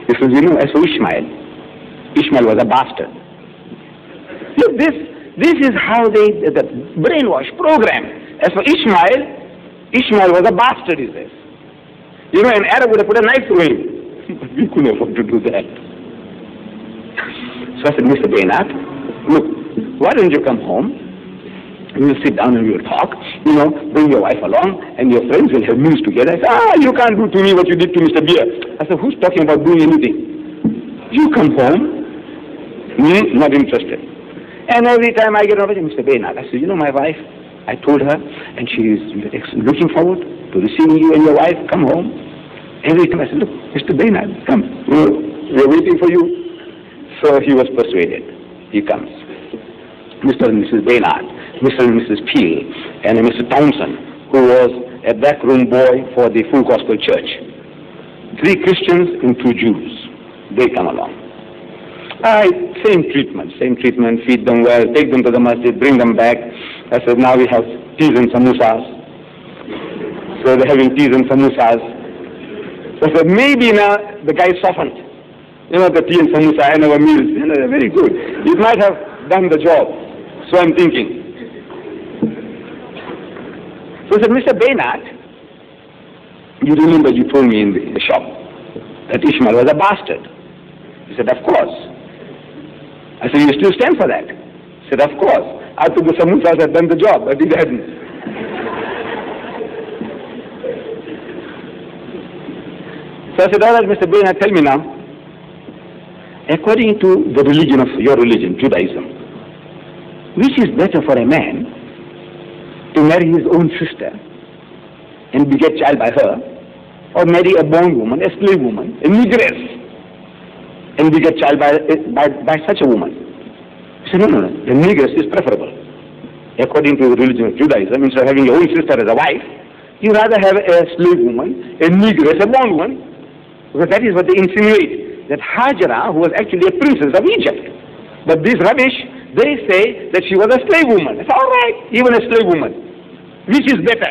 He says, you know, as for Ishmael was a bastard. Look, this is how the brainwash program. As for Ishmael was a bastard, he says. You know, an Arab would have put a knife through him. But we couldn't afford to do that. So I said, Mr. Deedat, look, why don't you come home? We'll sit down and we'll talk. You know, bring your wife along and your friends will have meals together. I said, you can't do to me what you did to Mr. Beer. I said, who's talking about doing anything? You come home. Not interested. And every time I get over to Mr. Deedat, I said, you know my wife? I told her, and she is looking forward to receiving you and your wife. Come home. Every time I said, look, Mr. Deedat, come. We're waiting for you. So he was persuaded. He comes. Mr. and Mrs. Deedat, Mr. and Mrs. Peel, and Mr. Townsend, who was a backroom boy for the Full Gospel Church. 3 Christians and 2 Jews. They come along. Same treatment, feed them well, take them to the masjid, bring them back. I said, now we have teas and samosas. So they're having teas and samosas. So I said, maybe now the guy softened. You know, the tea and samosa and our meals, you know, they're very good. It might have done the job. So I'm thinking. So I said, Mr. Deedat, you remember you told me in the shop that Ishmael was a bastard. He said, of course. I said, you still stand for that? He said, of course. I thought the samosas had done the job, but it hadn't. So I said, all right, Mr. Deedat, tell me now, according to the religion of your religion, Judaism, which is better for a man to marry his own sister and beget child by her, or marry a bondwoman, a slave woman, a negress, and beget child by such a woman? He said, no, the negress is preferable. According to the religion of Judaism, instead of having your own sister as a wife, you rather have a slave woman, a negress, a bondwoman, because that is what they insinuate, that Hajara, who was actually a princess of Egypt. But this rubbish, they say that she was a slave woman. It's all right, even a slave woman. Which is better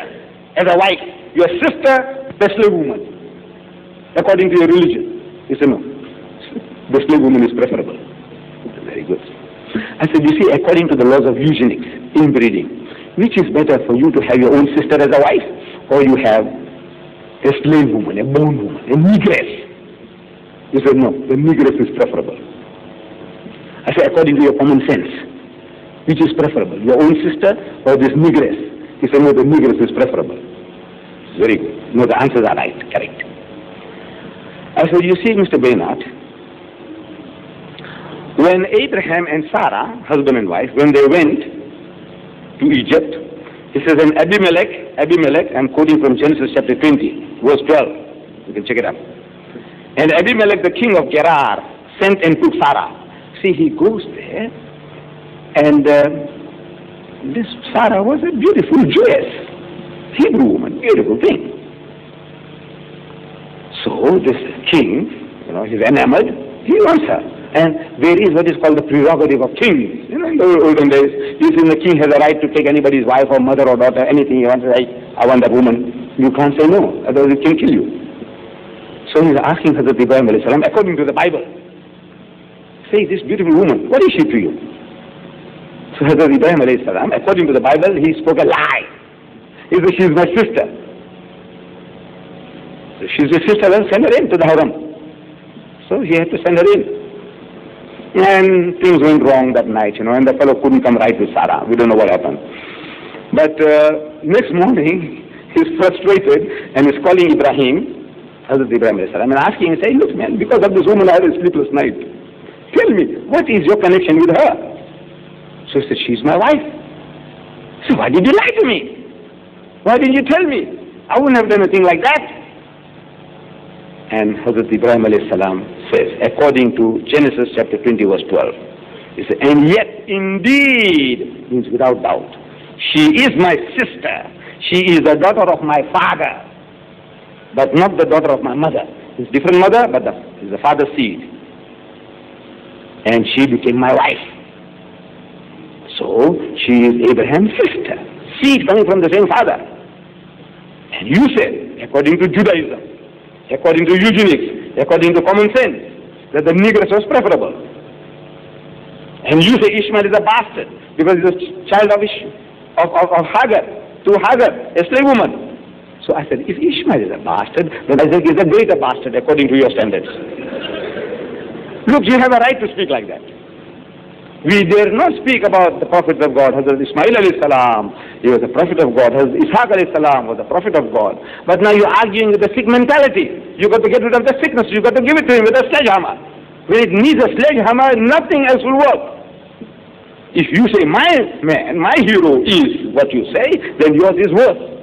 as a wife? Your sister, the slave woman. According to your religion. He said, no. The slave woman is preferable. Very good. I said, you see, according to the laws of eugenics, inbreeding, which is better for you to have your own sister as a wife, or you have a slave woman, a bond woman, a negress? He said, no, the negress is preferable. I said, according to your common sense, which is preferable, your own sister or this negress? He said, no, the negress is preferable. Very good. No, the answers are right, correct. I said, you see, Mr. Deedat, when Abraham and Sarah, husband and wife, when they went to Egypt, he says, and Abimelech, I'm quoting from Genesis chapter 20, verse 12. You can check it out. And Abimelech, the king of Gerar, sent and took Sarah. See, he goes there, and this Sarah was a beautiful Jewess, Hebrew woman, beautiful thing. So this king, you know, he's enamored, he wants her. And there is what is called the prerogative of kings. You know, in the olden days, you see the king has a right to take anybody's wife or mother or daughter, anything he wants to say, I want that woman. You can't say no, otherwise he can kill you. So he's asking Hazrat Ibrahim alayhi salam, according to the Bible, say, this beautiful woman, what is she to you? So Hazrat Ibrahim alayhi salam, according to the Bible, he spoke a lie. He said, she's my sister. So she's your sister, well, send her in to the haram. So he had to send her in. And things went wrong that night, you know, and the fellow couldn't come right with Sarah. We don't know what happened. But next morning, he's frustrated and he's calling Ibrahim, Hazrat Ibrahim alayhi salam, and asking him, saying, look man, because of this woman I had a sleepless night. Tell me, what is your connection with her? So he said, she's my wife. So why did you lie to me? Why didn't you tell me? I wouldn't have done a thing like that. And Hazrat Ibrahim alayhi salam says, according to Genesis chapter 20 verse 12, he said, and yet indeed, means without doubt, she is my sister. She is the daughter of my father, but not the daughter of my mother. It's different mother, but it's the father's seed. And she became my wife. So she is Abraham's sister, seed coming from the same father. And you said, according to Judaism, according to eugenics, according to common sense, that the negress was preferable. And you say Ishmael is a bastard because he's a child of Hagar, to Hagar, a slave woman. So I said, if Ishmael is a bastard, then Isaac is a greater bastard according to your standards. Look, you have a right to speak like that. We dare not speak about the prophets of God. Hazrat Ismail alayhi salam, he was a prophet of God. Hazrat Ishaq alayhi salam was a prophet of God. But now you're arguing with the sick mentality. You got to get rid of the sickness. You got to give it to him with a sledgehammer. When it needs a sledgehammer, nothing else will work. If you say my man, my hero is what you say, then yours is worse.